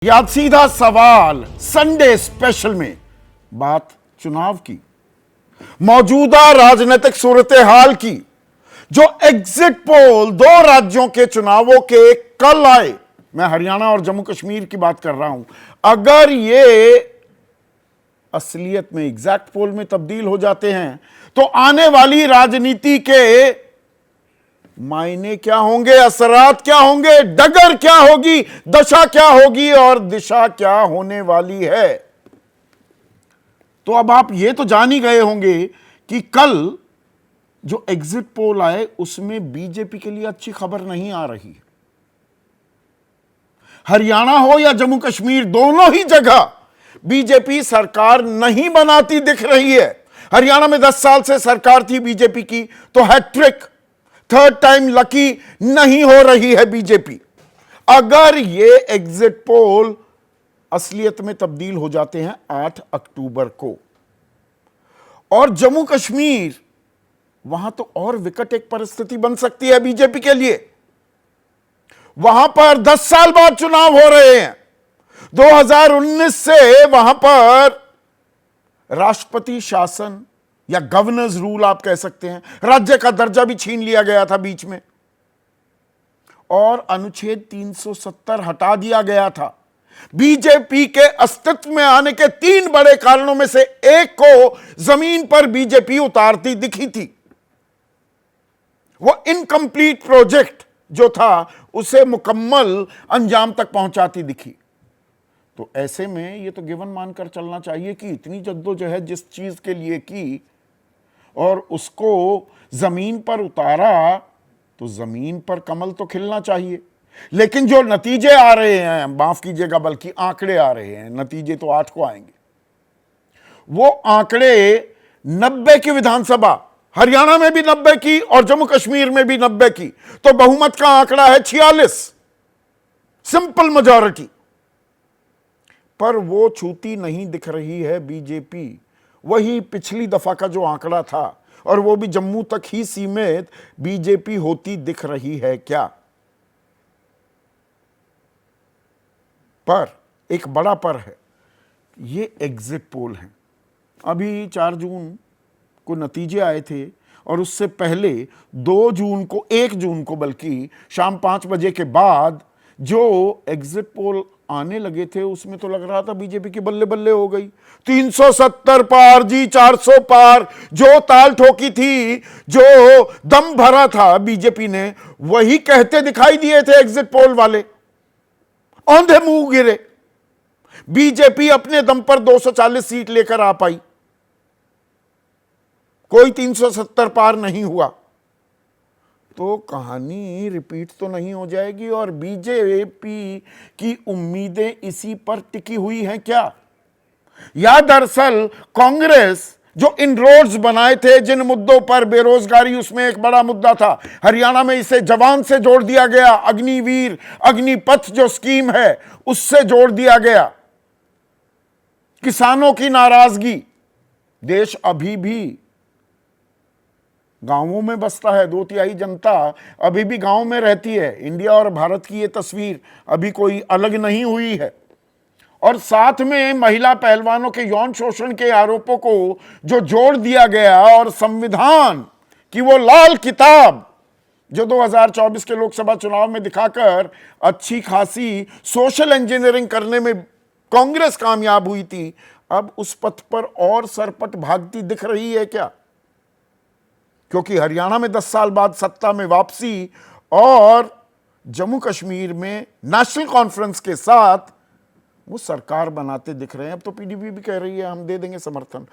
याद सीधा सवाल संडे स्पेशल में बात चुनाव की, मौजूदा राजनीतिक सूरत हाल की, जो एग्जिट पोल दो राज्यों के चुनावों के कल आए। मैं हरियाणा और जम्मू कश्मीर की बात कर रहा हूं। अगर ये असलियत में एग्जैक्ट पोल में तब्दील हो जाते हैं तो आने वाली राजनीति के मायने क्या होंगे, असरात क्या होंगे, डगर क्या होगी, दशा क्या होगी और दिशा क्या होने वाली है। तो अब आप ये तो जान ही गए होंगे कि कल जो एग्जिट पोल आए उसमें बीजेपी के लिए अच्छी खबर नहीं आ रही। हरियाणा हो या जम्मू कश्मीर, दोनों ही जगह बीजेपी सरकार नहीं बनाती दिख रही है। हरियाणा में 10 साल से सरकार थी बीजेपी की, तो हैट्रिक, थर्ड टाइम लकी नहीं हो रही है बीजेपी। अगर ये एग्जिट पोल असलियत में तब्दील हो जाते हैं 8 अक्टूबर को, और जम्मू कश्मीर, वहां तो और विकट एक परिस्थिति बन सकती है बीजेपी के लिए। वहां पर 10 साल बाद चुनाव हो रहे हैं। 2019 से वहां पर राष्ट्रपति शासन या गवर्नर्स रूल आप कह सकते हैं, राज्य का दर्जा भी छीन लिया गया था बीच में, और अनुच्छेद 370 हटा दिया गया था। बीजेपी के अस्तित्व में आने के 3 बड़े कारणों में से एक को जमीन पर बीजेपी उतारती दिखी थी। वो इनकम्प्लीट प्रोजेक्ट जो था उसे मुकम्मल अंजाम तक पहुंचाती दिखी। तो ऐसे में ये तो गिवन मानकर चलना चाहिए कि इतनी जद्दोजहद जिस चीज के लिए की और उसको जमीन पर उतारा, तो जमीन पर कमल तो खिलना चाहिए। लेकिन जो नतीजे आ रहे हैं, माफ कीजिएगा बल्कि आंकड़े आ रहे हैं, नतीजे तो 8 को आएंगे, वो आंकड़े 90 की विधानसभा, हरियाणा में भी 90 की और जम्मू कश्मीर में भी 90 की, तो बहुमत का आंकड़ा है 46, सिंपल मेजॉरिटी। पर वो छूती नहीं दिख रही है बीजेपी। वही पिछली दफा का जो आंकड़ा था, और वो भी जम्मू तक ही सीमित बीजेपी होती दिख रही है क्या? पर एक बड़ा पर है, ये एग्जिट पोल है। अभी 4 जून को नतीजे आए थे, और उससे पहले 2 जून को, 1 जून को बल्कि, शाम 5 बजे के बाद जो एग्जिट पोल आने लगे थे उसमें तो लग रहा था बीजेपी की बल्ले बल्ले हो गई। 370 पार जी, 400 पार, जो ताल ठोकी थी, जो दम भरा था बीजेपी ने, वही कहते दिखाई दिए थे एग्जिट पोल वाले। औंधे मुंह गिरे। बीजेपी अपने दम पर 240 सीट लेकर आ पाई, कोई 370 पार नहीं हुआ। तो कहानी रिपीट तो नहीं हो जाएगी, और बीजेपी की उम्मीदें इसी पर टिकी हुई हैं क्या? या दरअसल कांग्रेस जो इन रोड्स बनाए थे, जिन मुद्दों पर, बेरोजगारी उसमें एक बड़ा मुद्दा था, हरियाणा में इसे जवान से जोड़ दिया गया, अग्निवीर, अग्निपथ जो स्कीम है उससे जोड़ दिया गया। किसानों की नाराजगी, देश अभी भी गांवों में बसता है, 2/3 जनता अभी भी गांव में रहती है। इंडिया और भारत की ये तस्वीर अभी कोई अलग नहीं हुई है। और साथ में महिला पहलवानों के यौन शोषण के आरोपों को जो जोड़ दिया गया, और संविधान की वो लाल किताब जो 2024 के लोकसभा चुनाव में दिखाकर अच्छी खासी सोशल इंजीनियरिंग करने में कांग्रेस कामयाब हुई थी, अब उस पथ पर और सरपट भागती दिख रही है क्या? क्योंकि हरियाणा में 10 साल बाद सत्ता में वापसी, और जम्मू कश्मीर में नेशनल कॉन्फ्रेंस के साथ वो सरकार बनाते दिख रहे हैं। अब तो पीडीपी भी कह रही है हम दे देंगे समर्थन।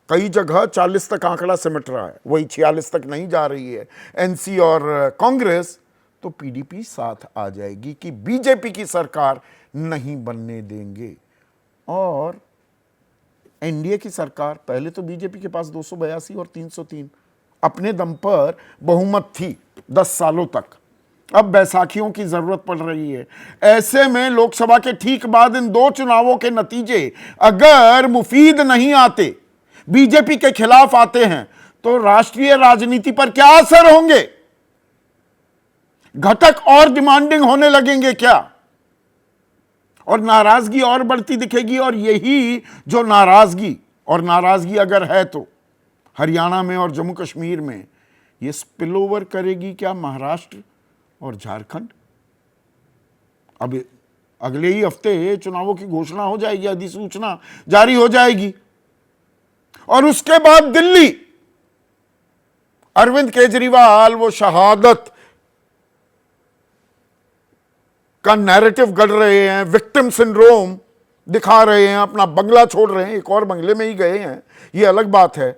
कई जगह 40 तक आंकड़ा सिमट रहा है, वही 46 तक नहीं जा रही है एनसी और कांग्रेस। तो पीडीपी साथ आ जाएगी कि बीजेपी की सरकार नहीं बनने देंगे। और एनडीए की सरकार, पहले तो बीजेपी के पास 282 और 303 अपने दम पर बहुमत थी 10 सालों तक। अब बैसाखियों की जरूरत पड़ रही है। ऐसे में लोकसभा के ठीक बाद इन 2 चुनावों के नतीजे अगर मुफीद नहीं आते, बीजेपी के खिलाफ आते हैं, तो राष्ट्रीय राजनीति पर क्या असर होंगे? घटक और डिमांडिंग होने लगेंगे क्या? और नाराजगी और बढ़ती दिखेगी। और यही जो नाराजगी अगर है तो हरियाणा में और जम्मू कश्मीर में ये स्पिल ओवर करेगी क्या महाराष्ट्र और झारखंड? अब अगले ही हफ्ते चुनावों की घोषणा हो जाएगी, अधिसूचना जारी हो जाएगी, और उसके बाद दिल्ली, अरविंद केजरीवाल वो शहादत का नैरेटिव गढ़ रहे हैं, विक्टिम सिंड्रोम दिखा रहे हैं, अपना बंगला छोड़ रहे हैं, एक और बंगले में ही गए हैं, ये अलग बात है,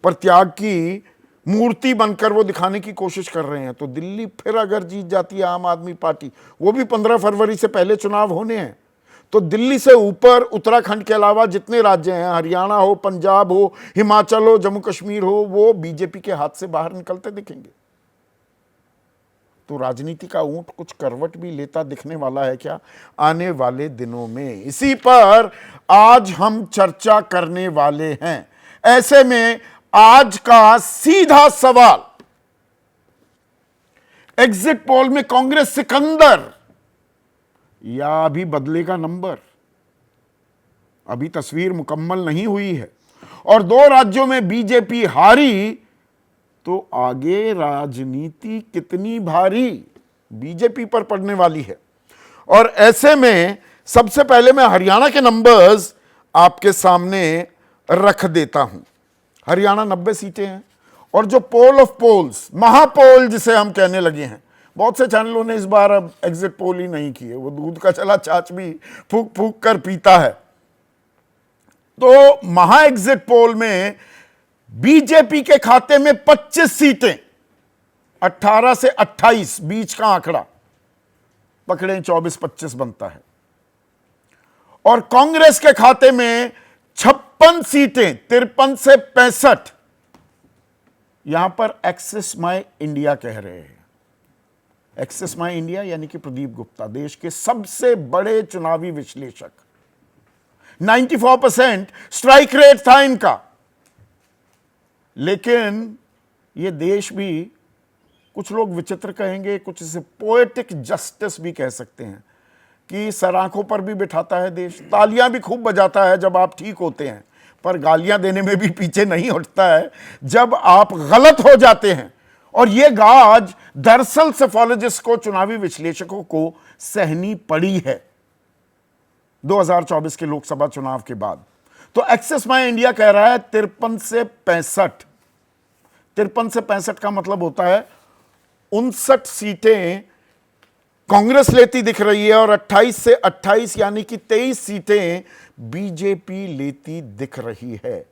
पर त्याग की मूर्ति बनकर वो दिखाने की कोशिश कर रहे हैं। तो दिल्ली फिर अगर जीत जाती है आम आदमी पार्टी, वो भी 15 फरवरी से पहले चुनाव होने हैं, तो दिल्ली से ऊपर उत्तराखंड के अलावा जितने राज्य हैं, हरियाणा हो, पंजाब हो, हिमाचल हो, जम्मू कश्मीर हो, वो बीजेपी के हाथ से बाहर निकलते दिखेंगे। तो राजनीति का ऊंट कुछ करवट भी लेता दिखने वाला है क्या आने वाले दिनों में? इसी पर आज हम चर्चा करने वाले हैं। ऐसे में आज का सीधा सवाल, एग्जिट पोल में कांग्रेस सिकंदर या अभी बदलेगा नंबर? अभी तस्वीर मुकम्मल नहीं हुई है, और 2 राज्यों में बीजेपी हारी, तो आगे राजनीति कितनी भारी बीजेपी पर पड़ने वाली है। और ऐसे में सबसे पहले मैं हरियाणा के नंबर्स आपके सामने रख देता हूं। हरियाणा 90 सीटें हैं, और जो पोल ऑफ पोल्स, महापोल जिसे हम कहने लगे हैं, बहुत से चैनलों ने इस बार अब एग्जिट पोल ही नहीं किए, वो दूध का चला छाछ भी फूक फूक कर पीता है। तो महा एग्जिट पोल में बीजेपी के खाते में 25 सीटें, 18 से 28 बीच का आंकड़ा पकड़े, 24-25 बनता है। और कांग्रेस के खाते में 56 सीटें, 53 से 65। यहां पर एक्सेस माय इंडिया कह रहे हैं। एक्सेस माय इंडिया यानी कि प्रदीप गुप्ता, देश के सबसे बड़े चुनावी विश्लेषक, 94% स्ट्राइक रेट था इनका। लेकिन ये देश भी, कुछ लोग विचित्र कहेंगे, कुछ इसे पोएटिक जस्टिस भी कह सकते हैं, कि सराखों पर भी बिठाता है देश, तालियां भी खूब बजाता है जब आप ठीक होते हैं, पर गालियां देने में भी पीछे नहीं हटता है जब आप गलत हो जाते हैं। और ये गाज दरअसल सेफोलॉजिस्ट को, चुनावी विश्लेषकों को सहनी पड़ी है 2024 के लोकसभा चुनाव के बाद। तो एक्सेस माय इंडिया कह रहा है 53 से 65। 53 से 65 का मतलब होता है 59 सीटें कांग्रेस लेती दिख रही है, और 28 से 28 यानी कि 23 सीटें बीजेपी लेती दिख रही है।